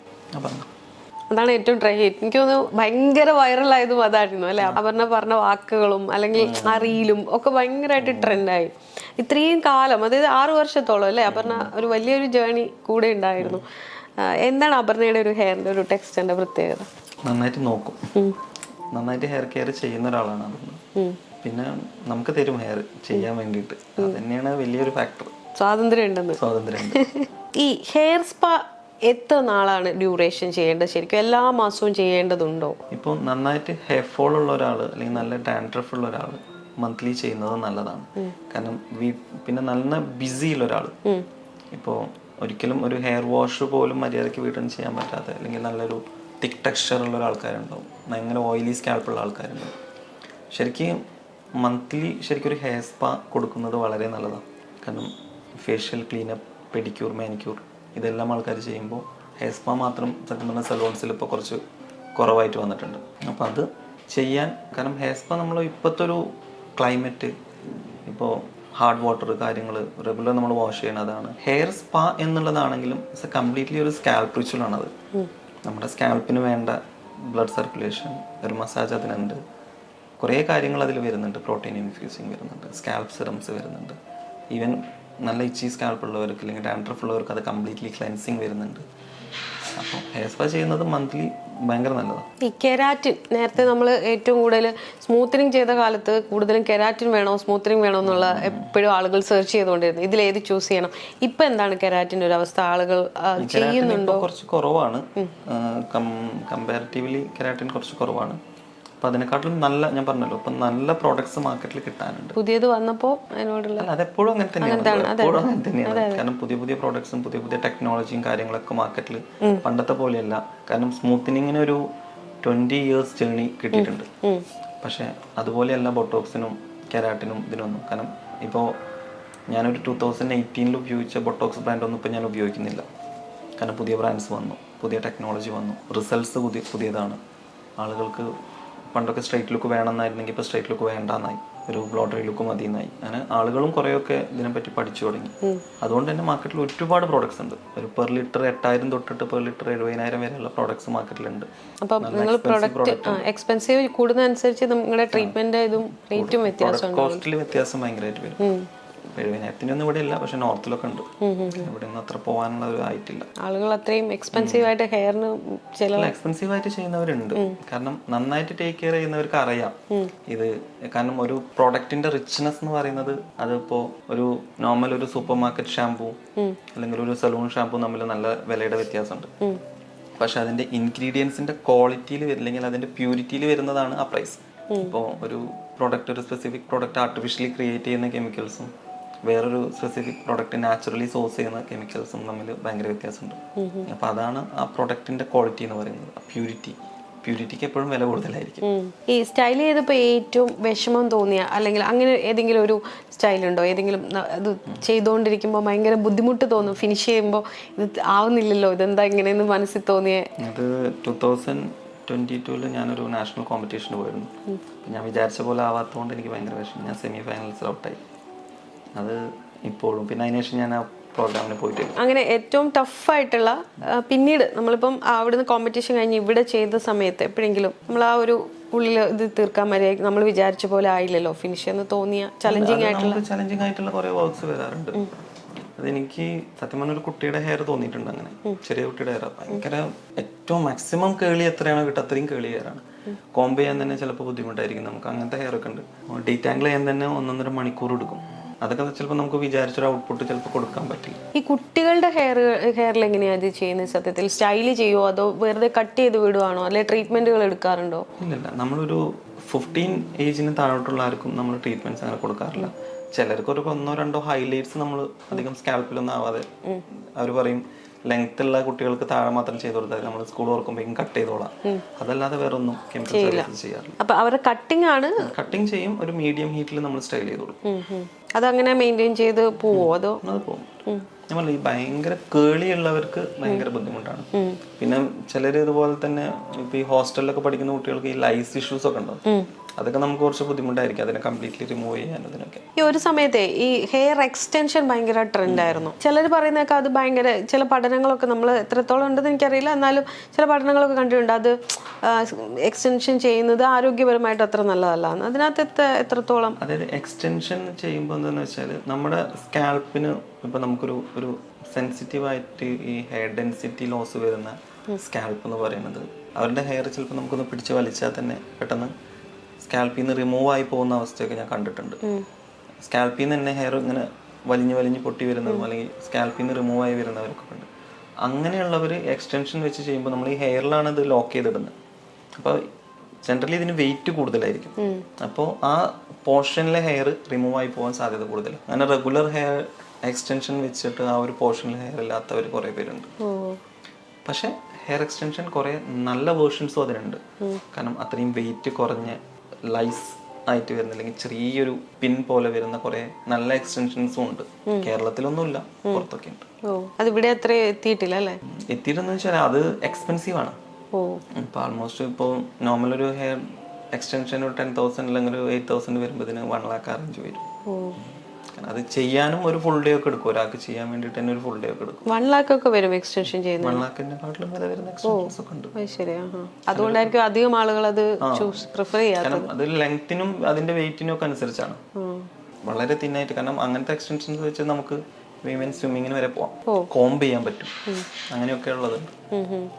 അതാണ് ഏറ്റവും ട്രൈ ചെയ്ത് എനിക്ക് തോന്നുന്നു ഭയങ്കര വൈറലായതും അതായിരുന്നു അല്ലെ. അപർണ പറഞ്ഞ വാക്കുകളും അല്ലെങ്കിൽ ആ റീലും ഒക്കെ ഭയങ്കരമായിട്ട് ട്രെൻഡായി. ഇത്രയും കാലം, അതായത് 6 വർഷത്തോളം അല്ലേ അപർണ ഒരു വലിയൊരു ജേർണി കൂടെ ഉണ്ടായിരുന്നു. എന്താണ് അപർണയുടെ ഒരു ഹെയറിന്റെ ഒരു ടെക്സ്ചറിന്റെ പ്രത്യേകത? നന്നായിട്ട് നോക്കും, നന്നായിട്ട് ഹെയർ കെയർ ചെയ്യുന്ന ഒരാളാണ് അപർണ. പിന്നെ നമുക്ക് തരും ഹെയർ ചെയ്യാൻ വേണ്ടിയിട്ട്, അത് തന്നെയാണ് വലിയൊരു ഫാക്ടർ. സ്വാതന്ത്ര്യം ഉണ്ടെന്ന്. ഈ ഹെയർ സ്പാ എത്ര നാളാണ് ഡ്യൂറേഷൻ ചെയ്യേണ്ടത് ശരിക്കും? എല്ലാ മാസവും ചെയ്യേണ്ടതുണ്ടോ? ഇപ്പോൾ നന്നായിട്ട് ഹെയർ ഫോൾ ഉള്ള ഒരാൾ അല്ലെങ്കിൽ നല്ല ഡാൻഡ്രഫ് ഉള്ള ഒരാൾ മന്ത്ലി ചെയ്യുന്നത് നല്ലതാണ്. കാരണം പിന്നെ നല്ല ബിസിയുള്ള ഒരാൾ, ഇപ്പോൾ ഒരിക്കലും ഒരു ഹെയർ വാഷ് പോലും മര്യാദയ്ക്ക് വീട്ടിൽ നിന്ന് ചെയ്യാൻ പറ്റാത്ത അല്ലെങ്കിൽ നല്ലൊരു തിക്ക് ടെക്സ്ചർ ഉള്ള ഒരാൾക്കാരുണ്ടാവും, ഭയങ്കര ഓയിലി സ്കാൽപ്പുള്ള ആൾക്കാരുണ്ടാവും. ശരിക്കും മന്ത്ലി ശരിക്കും ഒരു ഹെയർ സ്പാ കൊടുക്കുന്നത് വളരെ നല്ലതാണ്. കാരണം ഫേഷ്യൽ ക്ലീനപ്പ്, പെഡിക്യൂർ, മാനിക്യൂർ ഇതെല്ലാം ആൾക്കാർ ചെയ്യുമ്പോൾ ഹെയർ സ്പാ മാത്രം സത്യം പറഞ്ഞാൽ സലൂൺസിൽ ഇപ്പോൾ കുറച്ച് കുറവായിട്ട് വന്നിട്ടുണ്ട്. അപ്പോൾ അത് ചെയ്യാൻ, കാരണം ഹെയർ സ്പാ നമ്മൾ ഇപ്പോഴത്തെ ഒരു ക്ലൈമറ്റ്, ഇപ്പോൾ ഹാർഡ് വാട്ടർ കാര്യങ്ങൾ റെഗുലർ നമ്മൾ വാഷ് ചെയ്യണതാണ്. ഹെയർ സ്പാ എന്നുള്ളതാണെങ്കിലും ഇറ്റ്സ് കംപ്ലീറ്റ്ലി ഒരു സ്കാൽപ്പ് റിച്വലാണത്. നമ്മുടെ സ്കാൽപ്പിന് വേണ്ട ബ്ലഡ് സർക്കുലേഷൻ, ഒരു മസാജ് അതിനുണ്ട്, കുറേ കാര്യങ്ങൾ അതിൽ വരുന്നുണ്ട്. പ്രോട്ടീൻ ഇൻഫ്യൂസിങ് വരുന്നുണ്ട്, സ്കാൽപ്പ് സിറംസ് വരുന്നുണ്ട്. ഈവൻ നല്ല ഇച്ചി സ്കാൽപ്പ് ഉള്ളവർക്ക് അല്ലെങ്കിൽ ഡാൻഡ്രഫ് ഉള്ളവർക്ക് അത് കംപ്ലീറ്റ്ലി ക്ലെൻസിങ് വരുന്നുണ്ട്. അപ്പോൾ ഹെയർ സ്പാ ചെയ്യുന്നത് മന്ത്ലി ഭയങ്കര നല്ലതാണ്. ഈ കെരാറ്റിൻ, നേരത്തെ നമ്മൾ ഏറ്റവും കൂടുതൽ സ്മൂത്തനിങ് ചെയ്ത കാലത്ത് കൂടുതലും കെരാറ്റിൻ വേണോ സ്മൂത്തനിങ് വേണോ എന്നുള്ള എപ്പോഴും ആളുകൾ സെർച്ച് ചെയ്തുകൊണ്ടിരുന്നു, ഇതിലേത് ചൂസ് ചെയ്യണം. ഇപ്പൊ എന്താണ് കെരാറ്റിൻ്റെ ഒരു അവസ്ഥ? ആളുകൾ ചെയ്യുന്നുണ്ടോ? കുറച്ച് കുറവാണ്, കമ്പാരിറ്റീവ്ലി കെരാറ്റിൻ കുറച്ച് കുറവാണ്. അപ്പൊ അതിനെക്കാട്ടിലും നല്ല, ഞാൻ പറഞ്ഞല്ലോ, ഇപ്പൊ നല്ല പ്രോഡക്ട്സ് മാർക്കറ്റിൽ കിട്ടാനുണ്ട്. പുതിയത് വന്നപ്പോ അതിനോടുള്ള അതെപ്പോഴും അങ്ങനെ തന്നെയാണ്. കാരണം പുതിയ പുതിയ പ്രോഡക്ട്സും പുതിയ പുതിയ ടെക്നോളജിയും കാര്യങ്ങളൊക്കെ മാർക്കറ്റിൽ പണ്ടത്തെ പോലെയല്ല. കാരണം സ്മൂത്തനിങ്ങിന് ഒരു 20 years ജേർണി കിട്ടിയിട്ടുണ്ട്. പക്ഷെ അതുപോലെയല്ല ബൊട്ടോക്സിനും കെരാറ്റിനും ഇതിനൊന്നും. കാരണം ഇപ്പോൾ ഞാനൊരു 2018 ഉപയോഗിച്ച ബൊട്ടോക്സ് ബ്രാൻഡ് ഒന്നും ഇപ്പം ഞാൻ ഉപയോഗിക്കുന്നില്ല. കാരണം പുതിയ ബ്രാൻഡ്സ് വന്നു, പുതിയ ടെക്നോളജി വന്നു, റിസൾട്ട്സ് പുതിയതാണ്. ആളുകൾക്ക് പണ്ടൊക്കെ സ്ട്രൈറ്റ് ലുക്ക് വേണമെന്നായിരുന്നെങ്കിൽ ഇപ്പോൾ സ്ട്രൈറ്റ് ലുക്ക് വേണ്ടെന്നായി, ഒരു ബ്ലോഡറി ലുക്ക് മതിയെന്നായി. അങ്ങനെ ആളുകളും കുറേയൊക്കെ ഇതിനെപ്പറ്റി പഠിച്ചു തുടങ്ങി. അതുകൊണ്ട് തന്നെ മാർക്കറ്റിൽ ഒരുപാട് പ്രോഡക്ട്സ് ഉണ്ട്. ഒരു പെർ ലിറ്റർ 8,000 തൊട്ടിട്ട് പെർ ലിറ്റർ 70,000 വരെയുള്ള പ്രോഡക്ട്സ് മാർക്കറ്റിലുണ്ട്. അപ്പം നിങ്ങൾ പ്രൊഡക്റ്റ് എക്സ്പെൻസീവ് കൂടുന്നതനുസരിച്ച് നിങ്ങളുടെ ട്രീറ്റ്മെന്റ് ഇതും റേറ്റും വ്യത്യാസം, കോസ്റ്റിൽ വ്യത്യാസം ഭയങ്കരമായിട്ട് വരും. 70,000 ഇവിടെ ഇല്ല, പക്ഷെ നോർത്തിലൊക്കെ ഉണ്ട്. ഇവിടെ ഒന്നും അത്ര പോകാനുള്ള ഒരു ആയിട്ടില്ല. ആളുകൾ അത്രയും എക്സ്പെൻസീവ് ആയിട്ട് ഹെയറിന് എക്സ്പെൻസീവ് ആയിട്ട് ചെയ്യുന്നവരുണ്ട്. കാരണം നന്നായിട്ട് ടേക്ക് കെയർ ചെയ്യുന്നവർക്ക് അറിയാം ഇത്. കാരണം ഒരു പ്രോഡക്റ്റിന്റെ റിച്ച്നെസ് എന്ന് പറയുന്നത്, അതിപ്പോ ഒരു നോർമൽ ഒരു സൂപ്പർ മാർക്കറ്റ് ഷാമ്പൂ അല്ലെങ്കിൽ ഒരു സലൂൺ ഷാമ്പൂ തമ്മിൽ നല്ല വിലയുടെ വ്യത്യാസമുണ്ട്. പക്ഷെ അതിന്റെ ഇൻഗ്രീഡിയൻസിന്റെ ക്വാളിറ്റിയിൽ അല്ലെങ്കിൽ അതിന്റെ പ്യൂരിറ്റിയിൽ വരുന്നതാണ് ആ പ്രൈസ്. ഇപ്പോൾ ഒരു പ്രോഡക്റ്റ്, ഒരു സ്പെസിഫിക് പ്രോഡക്റ്റ് ആർട്ടിഫിഷ്യലി ക്രിയേറ്റ് ചെയ്യുന്ന കെമിക്കൽസും വേറൊരു സ്പെസിഫിക് പ്രോഡക്റ്റ് നാച്ചുറലി സോഴ്സ് ചെയ്യുന്ന കെമിക്കൽസും തമ്മിൽ ഭയങ്കര വ്യത്യാസമുണ്ട്. അപ്പൊ അതാണ് ആ പ്രോഡക്റ്റിന്റെ ക്വാളിറ്റി എന്ന് പറയുന്നത്. പ്യൂരിറ്റിക്ക് എപ്പോഴും വില കൂടുതലായിരിക്കും. ഈ സ്റ്റൈൽ ചെയ്തപ്പോ ഏറ്റവും വിഷമം തോന്നിയ അല്ലെങ്കിൽ അങ്ങനെ ഏതെങ്കിലും ഒരു സ്റ്റൈലുണ്ടോ? ഏതെങ്കിലും അത് ചെയ്തുകൊണ്ടിരിക്കുമ്പോൾ ഭയങ്കര ബുദ്ധിമുട്ട് തോന്നും, ഫിനിഷ് ചെയ്യുമ്പോൾ ഇത് ആവുന്നില്ലല്ലോ, ഇതെന്താ ഇങ്ങനെയെന്ന് മനസ്സിൽ തോന്നിയ? അത് 2022 ഞാനൊരു നാഷണൽ കോമ്പറ്റീഷന് പോയിരുന്നു. ഞാൻ വിചാരിച്ച പോലെ ആവാത്തതുകൊണ്ട് എനിക്ക് ഭയങ്കര വിഷമം. ഞാൻ സെമി ഫൈനൽസിൽ ഔട്ടായി. അത് ഇപ്പോഴും, പിന്നെ അതിനുശേഷം ഞാൻ ആ പ്രോഗ്രാമിന് പോയിട്ടില്ല. അങ്ങനെ ഏറ്റവും ടഫായിട്ടുള്ള, പിന്നീട് നമ്മളിപ്പം അവിടുന്ന് കോമ്പറ്റീഷൻ കഴിഞ്ഞ് ഇവിടെ ചെയ്ത സമയത്ത് എപ്പോഴെങ്കിലും നമ്മൾ ആ ഒരു ഉള്ളിൽ ഇത് തീർക്കാൻ മര്യാദ നമ്മൾ വിചാരിച്ച പോലെ ആയില്ലല്ലോ ഫിനിഷ് എന്ന് തോന്നിയ ചലഞ്ചിങ് ആയിട്ടുള്ള കുറേ വർക്ക്സ് വരാറുണ്ട്. അതെനിക്ക് സത്യം പറഞ്ഞ ഒരു കുട്ടിയുടെ ഹെയർ തോന്നിയിട്ടുണ്ട് അങ്ങനെ, ചെറിയ കുട്ടിയുടെ ഹെയർ ഭയങ്കര ഏറ്റവും മാക്സിമം കേളി എത്രയാണോ കിട്ടുക അത്രയും കേളി ഹെയറാണ്. കോംബ് ചെയ്യാൻ തന്നെ ചിലപ്പോൾ ബുദ്ധിമുട്ടായിരിക്കും നമുക്ക്, അങ്ങനത്തെ ഹെയർ ഒക്കെ ഉണ്ട്. ഡീറ്റാങ്കിൾ ചെയ്യാൻ തന്നെ 1.5 മണിക്കൂർ എടുക്കും. അതൊക്കെ ചിലപ്പോൾ നമുക്ക് വിചാരിച്ചൊരു ഔട്ട്പുട്ട് ചിലപ്പോൾ കൊടുക്കാൻ പറ്റില്ല. ഈ കുട്ടികളുടെ ഹെയറിൽ എങ്ങനെയാണ് ഇത് ചെയ്യുന്നത്? സത്യത്തിൽ സ്റ്റൈല് ചെയ്യുമോ അതോ വെറുതെ കട്ട് ചെയ്ത് വിടുവാണോ, അല്ലെ ട്രീറ്റ്മെന്റുകൾ എടുക്കാറുണ്ടോ? ഇല്ലല്ല, നമ്മളൊരു 15 ഏജിന് താഴോട്ടുള്ള ആർക്കും നമ്മൾ ട്രീറ്റ്മെന്റ്സ് അങ്ങനെ കൊടുക്കാറില്ല. ചിലർക്ക് ഒരു 1-2 ഹൈലൈറ്റ്സ് നമ്മൾ അധികം സ്കാൽപ്പിലൊന്നും ആവാതെ, അവർ പറയും ലെങ്ത് ഉള്ള കുട്ടികൾക്ക് താഴെ മാത്രം ചെയ്ത് കൊടുത്താൽ നമ്മൾ സ്കൂൾ ഓർക്കുമ്പോഴേക്കും കട്ട് ചെയ്തോളാം, അതല്ലാതെ വേറെ ഒന്നും കെമിക്കൽ സർവീസ് ചെയ്യാറില്ല. അപ്പൊ അവരുടെ കട്ടിംഗ് ആണ്, കട്ടിങ് ചെയ്യും, ഒരു മീഡിയം ഹീറ്റിൽ നമ്മൾ സ്റ്റൈൽ ചെയ്ത് കൊടുക്കും. അതങ്ങനെ മെയിൻറ്റെയിൻ ചെയ്ത് പോവോ അതോ? അത് പോകും. നമ്മൾ ഈ ഭയങ്കര കേളി ഉള്ളവർക്ക് ഭയങ്കര ബുദ്ധിമുട്ടാണ്. പിന്നെ ചിലര് ഇതുപോലെ തന്നെ ഇപ്പൊ ഈ ഹോസ്റ്റലിലൊക്കെ പഠിക്കുന്ന കുട്ടികൾക്ക് ഈ ലൈസ് ഇഷ്യൂസ് ഒക്കെ ഉണ്ടാവും. അതൊക്കെ നമുക്ക് കുറച്ച് ബുദ്ധിമുട്ടായിരിക്കും അതിനെ കംപ്ലീറ്റ്ലി റിമൂവ് ചെയ്യാൻ. അതിനൊക്കെ ഈ ഒരു സമയത്തെ ഈ ഹെയർ എക്സ്റ്റൻഷൻ ഭയങ്കര ട്രെൻഡ് ആയിരുന്നു. ചിലർ പറയുന്നതൊക്കെ അത് ഭയങ്കര, ചില പഠനങ്ങളൊക്കെ നമ്മൾ എത്രത്തോളം ഉണ്ടെന്ന് എനിക്കറിയില്ല, എന്നാലും ചില പഠനങ്ങളൊക്കെ കണ്ടിട്ടുണ്ട് അത് എക്സ്റ്റൻഷൻ ചെയ്യുന്നത് ആരോഗ്യപരമായിട്ട് അത്ര നല്ലതല്ല. അതിനകത്ത് എത്രത്തോളം? അതായത് എക്സ്റ്റൻഷൻ ചെയ്യുമ്പോൾ എന്താണെന്ന് വെച്ചാൽ നമ്മുടെ സ്കാൽപ്പിന് ഇപ്പൊ നമുക്കൊരു സെൻസിറ്റീവായിട്ട് ഈ ഹെയർ ഡെൻസിറ്റി ലോസ് വരുന്ന സ്കാൽപ്പ് എന്ന് പറയുന്നത്, അവരുടെ ഹെയർ ചിലപ്പോൾ നമുക്കൊന്ന് പിടിച്ച് വലിച്ചാൽ തന്നെ പെട്ടെന്ന് സ്കാൽപ്പിൽ നിന്ന് റിമൂവ് ആയി പോകുന്ന അവസ്ഥയൊക്കെ ഞാൻ കണ്ടിട്ടുണ്ട്. സ്കാൽപ്പിൽ നിന്ന് തന്നെ ഹെയർ ഇങ്ങനെ വലിഞ്ഞ് പൊട്ടി വരുന്നതും അല്ലെങ്കിൽ സ്കാൽപ്പിൽ നിന്ന് റിമൂവ് ആയി വരുന്നവരൊക്കെ ഉണ്ട്. അങ്ങനെയുള്ളവർ എക്സ്റ്റൻഷൻ വെച്ച് ചെയ്യുമ്പോൾ നമ്മൾ ഈ ഹെയറിലാണ് ഇത് ലോക്ക് ചെയ്തിടുന്നത്. അപ്പോൾ ജനറലി ഇതിന് വെയിറ്റ് കൂടുതലായിരിക്കും. അപ്പോൾ ആ പോർഷനിലെ ഹെയർ റിമൂവ് ആയി പോകാൻ സാധ്യത കൂടുതലാണ്. അങ്ങനെ റെഗുലർ ഹെയർ എക്സ്റ്റൻഷൻ വെച്ചിട്ട് ആ ഒരു പോർഷനിൽ ഹെയർ ഇല്ലാത്തവർ കുറേ പേരുണ്ട്. പക്ഷെ ഹെയർ എക്സ്റ്റൻഷൻ കുറേ നല്ല വേർഷൻസും അതിനുണ്ട്. കാരണം അത്രയും വെയിറ്റ് കുറഞ്ഞ ലൈസ് ആയിട്ട് വരുന്ന അല്ലെങ്കിൽ ചെറിയൊരു പിൻ പോലെ വരുന്ന കുറെ നല്ല എക്സ്റ്റൻഷൻസും ഉണ്ട്. കേരളത്തിലൊന്നുമില്ല, പുറത്തൊക്കെ ഉണ്ട്. അത് ഇവിടെ അത്ര എത്തിയിട്ടില്ല അല്ലേ? എത്തിയിട്ടെന്ന് വെച്ചാൽ അത് എക്സ്പെൻസീവ് ആണ്. ഇപ്പൊ ആൾമോസ്റ്റ് ഇപ്പോൾ നോർമൽ ഒരു ഹെയർ എക്സ്റ്റൻഷൻ ഒരു 10,000 അല്ലെങ്കിൽ ഒരു 8,000 വരുമ്പോൾ 1 lakh അറേഞ്ച് വരും. അത് ചെയ്യാനും ഒരു ഫുൾ ഡേ ഒക്കെ എടുക്കും. ഒരാൾക്ക് ചെയ്യാൻ വേണ്ടിട്ട് തന്നെ ഒരു ഫുൾ ഡേ ഒക്കെ എടുക്കും. 1 lakh ഒക്കെ വരും എക്സ്റ്റൻഷൻ ചെയ്യുന്നത്. 1 lakh-നെക്കാട്ടിലും വരെ വരുന്ന എക്സ്റ്റൻഷൻസ് ഒക്കെ ഉണ്ട്. ശരിയാ, അതുകൊണ്ടായിരിക്കും അധികം ആളുകൾ അത് പ്രിഫർ ചെയ്യാത്തത്. അത് ലെങ്ത്തിനും അതിന്റെ വെയിറ്റിനും ഒക്കെ അനുസരിച്ചാണ്. വളരെ തിന്നായിട്ട്, കാരണം അങ്ങനത്തെ എക്സ്റ്റൻഷൻസ് വെച്ച് നമുക്ക് വിമൻ സ്വിമ്മിങ്ങിന് വരെ പോവാം, കോംബ് ചെയ്യാൻ പറ്റും, അങ്ങനെയൊക്കെ ഉള്ളത്.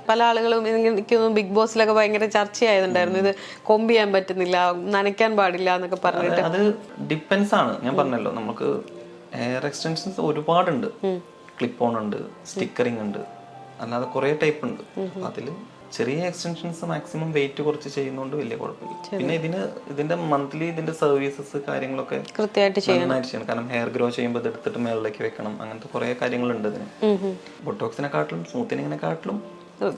പല ആളുകളും എനിക്കൊന്നും ബിഗ് ബോസിലൊക്കെ ഭയങ്കര ചർച്ചയായതുണ്ടായിരുന്നു, ഇത് കോംബ് ചെയ്യാൻ പറ്റുന്നില്ല, നനയ്ക്കാൻ പാടില്ല എന്നൊക്കെ പറഞ്ഞിട്ട്. അത് ഡിപ്പെൻസ് ആണ്. ഞാൻ പറഞ്ഞല്ലോ, നമുക്ക് ഹെയർ എക്സ്റ്റൻഷൻസ് ഒരുപാടുണ്ട്. ക്ലിപ്പ് ഓൺ ഉണ്ട്, സ്റ്റിക്കറിങ് ഉണ്ട്, അല്ലാതെ കുറെ ടൈപ്പ് ഉണ്ട്. അതില് ചെറിയ എക്സ്റ്റൻഷൻസ് മാക്സിമം വെയിറ്റ് കുറച്ച് ചെയ്യുന്നതുകൊണ്ട് വലിയ കുഴപ്പമില്ല. പിന്നെ ഇതിന്റെ മന്ത്ലി ഇതിന്റെ സർവീസസ് കാര്യങ്ങളൊക്കെ കൃത്യമായിട്ട് ചെയ്യണം. കാരണം ഹെയർ ഗ്രോ ചെയ്യുമ്പോൾ ഇത് എടുത്തിട്ട് മേളിലേക്ക് വെക്കണം, അങ്ങനത്തെ കുറെ കാര്യങ്ങളുണ്ട് ഇതിന്. ബൊട്ടോക്സിനെക്കാട്ടിലും സ്മൂത്തനിങ്ങിനെക്കാട്ടിലും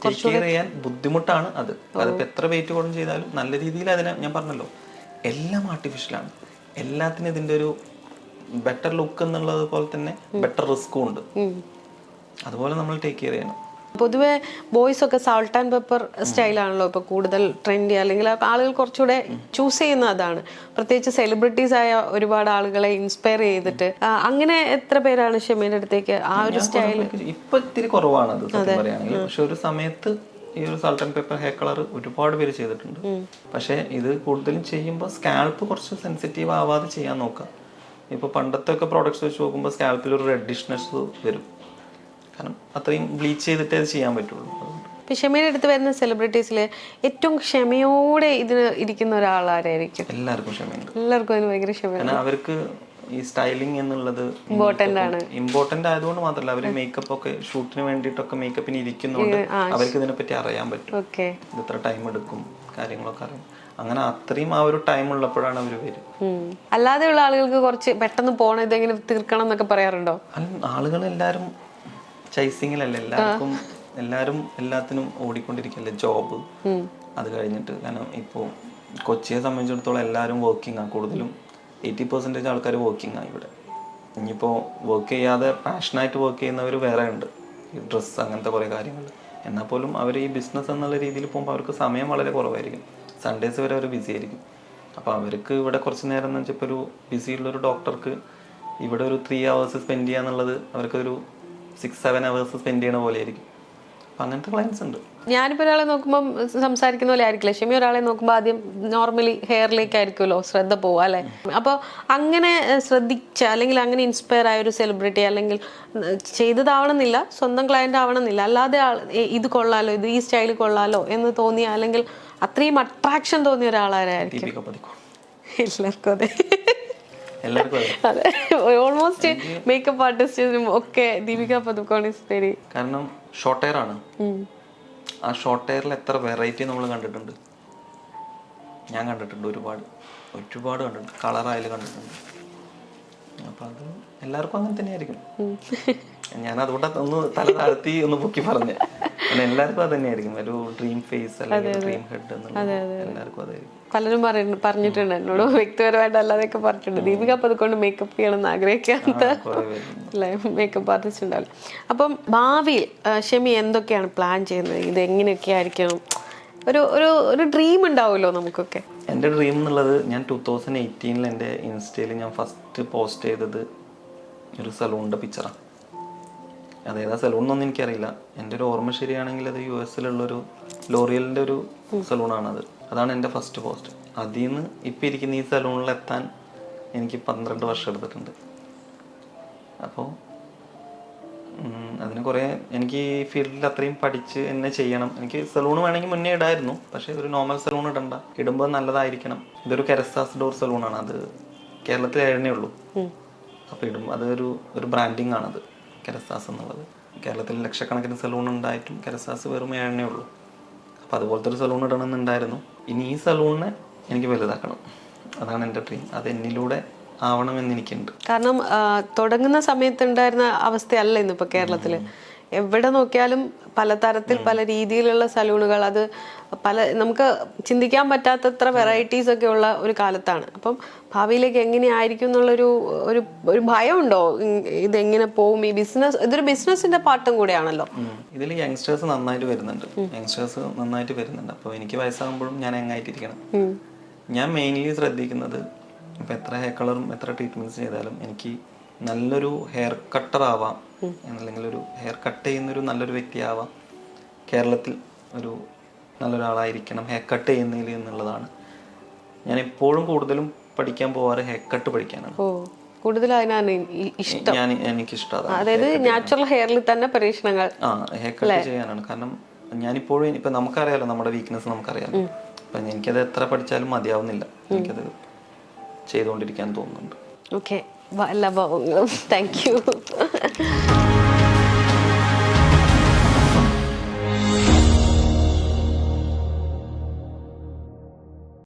ടേക്ക് കെയർ ചെയ്യാൻ ബുദ്ധിമുട്ടാണ് അത്. അതിപ്പോ എത്ര വെയിറ്റ് കുറഞ്ഞ് ചെയ്താലും നല്ല രീതിയിൽ അതിനെ, ഞാൻ പറഞ്ഞല്ലോ, എല്ലാം ആർട്ടിഫിഷ്യലാണ്. എല്ലാത്തിനും ഇതിന്റെ ഒരു ബെറ്റർ ലുക്ക് എന്നുള്ളത് പോലെ തന്നെ ബെറ്റർ റിസ്കും ഉണ്ട്. അതുപോലെ നമ്മൾ ടേക്ക് കെയർ ചെയ്യണം. പൊതുവെ ബോയ്സ് ഒക്കെ സാൾട്ട് ആൻഡ് പെപ്പർ സ്റ്റൈലാണല്ലോ ഇപ്പൊ കൂടുതൽ ട്രെൻഡി, അല്ലെങ്കിൽ ആളുകൾ കുറച്ചുകൂടെ ചൂസ് ചെയ്യുന്ന അതാണ്. പ്രത്യേകിച്ച് സെലിബ്രിറ്റീസ് ആയ ഒരുപാട് ആളുകളെ ഇൻസ്പയർ ചെയ്തിട്ട് അങ്ങനെ എത്ര പേരാണ് ഷെമീന്റെ അടുത്തേക്ക് ആ ഒരു സ്റ്റൈൽ? ഇപ്പൊ ഇത്തിരി കുറവാണ് അത് പറയുകയാണെങ്കിൽ. പക്ഷെ ഒരു സമയത്ത് ഈ ഒരു salt and pepper hair colour ഒരുപാട് പേര് ചെയ്തിട്ടുണ്ട്. പക്ഷെ ഇത് കൂടുതലും ചെയ്യുമ്പോൾ സ്കാൽപ്പ് കുറച്ച് സെൻസിറ്റീവ് ആവാതെ ചെയ്യാൻ നോക്കുക. ഇപ്പൊ പണ്ടത്തെ ഒക്കെ പ്രോഡക്ട്സ് വെച്ച് നോക്കുമ്പോൾ സ്കാൽപ്പിൽ ഒരു റെഡിഷ്നെസ് വരും. കാരണം അത്രയും ബ്ലീച്ച് ചെയ്തിട്ടേ അത് ചെയ്യാൻ പറ്റുള്ളൂ. ഇപ്പൊ ഷെമീന്റെ അടുത്ത് വരുന്ന സെലിബ്രിറ്റീസില് ഏറ്റവും ക്ഷമയോടെ ഇതിന് ഇരിക്കുന്ന ഒരാളാരായിരിക്കും? എല്ലാവർക്കും ക്ഷമയുണ്ട്. എല്ലാവർക്കും അതിന് ഭയങ്കര ക്ഷമയാണ്. അവർക്ക് ഈ സ്റ്റൈലിംഗ് എന്നുള്ളത് ഇമ്പോർട്ടന്റ് ആയതുകൊണ്ട് മാത്രമല്ല, അവര് മേക്കപ്പ് ഒക്കെ ഷൂട്ടിന് വേണ്ടിയിട്ടൊക്കെ മേക്കപ്പിന് ഇരിക്കുന്നതുകൊണ്ട് അവർക്ക് ഇതിനെപ്പറ്റി അറിയാൻ പറ്റും. ഇത് ഇത്ര ടൈം എടുക്കും, കാര്യങ്ങളൊക്കെ അറിയാം. അങ്ങനെ അത്രയും ആ ഒരു ടൈം ഉള്ളപ്പോഴാണ് അവര് വരും. അല്ലാതെയുള്ള ആളുകൾക്ക് കുറച്ച് പെട്ടെന്ന് പോകണം, ഇതെങ്ങനെ തീർക്കണം എന്നൊക്കെ പറയാറുണ്ടോ? ആളുകൾ എല്ലാരും ചൈസിങ്ങിലല്ലേ, എല്ലാരും എല്ലാത്തിനും ഓടിക്കൊണ്ടിരിക്കല്ലേ. ജോബ്, അത് കഴിഞ്ഞിട്ട്, കാരണം ഇപ്പോൾ കൊച്ചിയെ സംബന്ധിച്ചിടത്തോളം എല്ലാവരും വർക്കിംഗ് ആണ്. കൂടുതലും 80% ആൾക്കാർ വർക്കിംഗ് ആണ് ഇവിടെ. ഇനിയിപ്പോൾ വർക്ക് ചെയ്യാതെ പാഷനായിട്ട് വർക്ക് ചെയ്യുന്നവർ വേറെ ഉണ്ട്, ഈ ഡ്രസ്സ് അങ്ങനത്തെ കുറേ കാര്യങ്ങൾ. എന്നാൽ പോലും അവർ ഈ ബിസിനസ് എന്നുള്ള രീതിയിൽ പോകുമ്പോൾ അവർക്ക് സമയം വളരെ കുറവായിരിക്കും. സൺഡേസ് വരെ അവർ ബിസി ആയിരിക്കും. അപ്പോൾ അവർക്ക് ഇവിടെ കുറച്ച് നേരം എന്ന് വെച്ചാൽ ഇപ്പോൾ ഒരു ബിസിയുള്ളൊരു ഡോക്ടർക്ക് ഇവിടെ ഒരു 3 hours സ്പെൻഡ് ചെയ്യുക എന്നുള്ളത് അവർക്കൊരു 6-7 hours സ്പെൻഡ് ചെയ്യണ പോലെ ആയിരിക്കും. അപ്പം അങ്ങനത്തെ ക്ലയൻസ് ഉണ്ട്. ഞാനിപ്പോൾ ഒരാളെ നോക്കുമ്പോൾ സംസാരിക്കുന്ന പോലെ ആയിരിക്കില്ല, ഷെമി ഒരാളെ നോക്കുമ്പോൾ ആദ്യം നോർമലി ഹെയറിലേക്കായിരിക്കുമല്ലോ ശ്രദ്ധ പോവുക അല്ലേ. അപ്പോൾ അങ്ങനെ ശ്രദ്ധിച്ച അല്ലെങ്കിൽ അങ്ങനെ ഇൻസ്പയർ ആയ ഒരു സെലിബ്രിറ്റി, അല്ലെങ്കിൽ ചെയ്തതാവണമെന്നില്ല, സ്വന്തം ക്ലയന്റ് ആവണമെന്നില്ല, അല്ലാതെ ഇത് കൊള്ളാലോ, ഇത് ഈ സ്റ്റൈൽ കൊള്ളാലോ എന്ന് തോന്നിയ, അല്ലെങ്കിൽ അത്രയും അട്രാക്ഷൻ തോന്നിയ ഒരാളാരായിരിക്കും? എല്ലാവർക്കും അതെ. അതെ, ഓൾമോസ്റ്റ് മേക്കപ്പ് ആർട്ടിസ്റ്റിനും ഒക്കെ ദീപിക പദുക്കോൺ ഇസ് വെരി. കാരണം ഷോർട്ട് ഹെയർ ആണ്. ആ ഷോർട്ട് ഹെയറിൽ എത്ര വെറൈറ്റി നമ്മൾ കണ്ടിട്ടുണ്ട്. ഞാൻ കണ്ടിട്ടുണ്ട്, ഒരുപാട് കണ്ടിട്ടുണ്ട്. കളറായാലും കണ്ടിട്ടുണ്ട്. അപ്പം അത് എല്ലാവർക്കും അങ്ങനെ തന്നെയായിരിക്കും. ഞാൻ അതുകൊണ്ട് ഒന്ന് തല താഴ്ത്തി ഒന്ന് പൊക്കി പറഞ്ഞേ, എല്ലാവർക്കും അത് തന്നെയായിരിക്കും. ഒരു ഡ്രീം ഫേസ് അല്ലെങ്കിൽ ഡ്രീം ഹെഡ് എന്നുള്ളത് എല്ലാവർക്കും അതായിരിക്കും. പലരും പറഞ്ഞിട്ടുണ്ട് എന്നോട്, വ്യക്തിപരമായിട്ട് അല്ലാതെയൊക്കെ പറഞ്ഞിട്ടുണ്ട്, ദീപിക പദുക്കോൺ മേക്കപ്പ് ചെയ്യണമെന്ന് ആഗ്രഹിക്കാത്ത മേക്കപ്പ് ആർട്ടിസ്റ്റ് ഉണ്ടാവില്ല. അപ്പം ഭാവിയിൽ ഷെമി എന്തൊക്കെയാണ് പ്ലാൻ ചെയ്യുന്നത്? ഇത് എങ്ങനെയൊക്കെ ആയിരിക്കണം? ഒരു ഡ്രീം ഉണ്ടാവുമല്ലോ നമുക്കൊക്കെ. എൻ്റെ ഡ്രീം എന്നുള്ളത്, ഞാൻ 2018 എൻ്റെ ഇൻസ്റ്റയിൽ ഞാൻ ഫസ്റ്റ് പോസ്റ്റ് ചെയ്തത് ഒരു സലൂണിൻ്റെ പിക്ചറാണ്. അതേതാ സലൂൺ എന്നൊന്നും എനിക്കറിയില്ല. എൻ്റെ ഒരു ഓർമ്മ ശരിയാണെങ്കിൽ അത് US-ലുള്ളൊരു ലോറിയലിൻ്റെ ഒരു സലൂണാണത്. അതാണ് എൻ്റെ ഫസ്റ്റ് പോസ്റ്റ്. അതിൽ നിന്ന് ഇപ്പം ഇരിക്കുന്ന ഈ സലൂണിലെത്താൻ എനിക്ക് 12 വർഷം എടുത്തിട്ടുണ്ട്. അപ്പോൾ അതിന് കുറേ എനിക്ക് ഈ ഫീൽഡിൽ അത്രയും പഠിച്ച് എന്നെ ചെയ്യണം. എനിക്ക് സലൂൺ വേണമെങ്കിൽ മുന്നേ ഇടായിരുന്നു, പക്ഷേ ഒരു നോർമൽ സലൂൺ ഇടണ്ട, ഇടുമ്പോൾ നല്ലതായിരിക്കണം. ഇതൊരു കെരസാസ് ഡോർ സലൂണാണ്, അത് കേരളത്തിൽ ഏഴനേ ഉള്ളൂ. അപ്പോൾ ഇടുമ്പോൾ അതൊരു ബ്രാൻഡിങ് ആണത്, കെരസാസ് എന്നുള്ളത്. കേരളത്തിൽ ലക്ഷക്കണക്കിന് സലൂൺ ഉണ്ടായിട്ടും കെരസാസ് വെറും ഏഴനേ ഉള്ളൂ. അപ്പോൾ അതുപോലത്തെ ഒരു സലൂൺ ഇടണമെന്നുണ്ടായിരുന്നു. ഇനി ഈ സലൂണിനെ എനിക്ക് വലുതാക്കണം, അതാണ് എൻ്റെ ഡ്രീം. അത് എന്നിലൂടെ ആവണമെന്ന് എനിക്കുണ്ട്. കാരണം തുടങ്ങുന്ന സമയത്ത് ഉണ്ടായിരുന്ന അവസ്ഥയല്ല ഇന്നിപ്പോൾ കേരളത്തിൽ. എവിടെ നോക്കിയാലും പലതരത്തിൽ പല രീതിയിലുള്ള സലൂണുകൾ, അത് നമുക്ക് ചിന്തിക്കാൻ പറ്റാത്തത്ര വെറൈറ്റീസ് ഒക്കെ ഉള്ള ഒരു കാലത്താണ്. അപ്പം ഭാവിയിലേക്ക് എങ്ങനെയായിരിക്കും എന്നുള്ളൊരു ഒരു ഭയമുണ്ടോ? ഇതെങ്ങനെ പോകും ഈ ബിസിനസ്? ഇതൊരു ബിസിനസിന്റെ പാർട്ടും കൂടെയാണല്ലോ. ഇതിൽ യങ്സ്റ്റേഴ്സ് നന്നായിട്ട് വരുന്നുണ്ട്. അപ്പോൾ എനിക്ക് വയസ്സാകുമ്പോഴും ഞാൻ എങ്ങായിട്ടിരിക്കണം. ഞാൻ മെയിൻലി ശ്രദ്ധിക്കുന്നത്, ഇപ്പം എത്ര ഹെയർ കളറും എത്ര ട്രീറ്റ്മെന്റ്സ് ചെയ്താലും എനിക്ക് നല്ലൊരു ഹെയർ കട്ടർ ആവാം, അല്ലെങ്കിൽ ഒരു ഹെയർ കട്ട് ചെയ്യുന്നൊരു നല്ലൊരു വ്യക്തിയാവാം, കേരളത്തിൽ ഒരു നല്ലൊരാളായിരിക്കണം ഹെയർ കട്ട് ചെയ്യുന്നതിൽ എന്നുള്ളതാണ്. ഞാൻ എപ്പോഴും കൂടുതലും പഠിക്കാൻ പോവാറ് ഹെയർ കട്ട് പഠിക്കാനാണ്. കൂടുതൽ അതിനാണ് ഇഷ്ടം. എനിക്കിഷ്ടം, അതായത് നാച്ചുറൽ ഹെയറിൽ തന്നെ പരീക്ഷണങ്ങൾ ഹെയർ കട്ട് ചെയ്യാനാണ്. കാരണം ഞാനിപ്പോഴും ഇപ്പം നമുക്കറിയാലോ നമ്മുടെ വീക്ക്നെസ് നമുക്കറിയാലോ. അപ്പം എനിക്കത് എത്ര പഠിച്ചാലും മതിയാവുന്നില്ല, എനിക്കത് ചെയ്തുകൊണ്ടിരിക്കാൻ തോന്നുന്നുണ്ട്. ഓക്കെ, എല്ലാ ഭാവങ്ങളും താങ്ക് യു.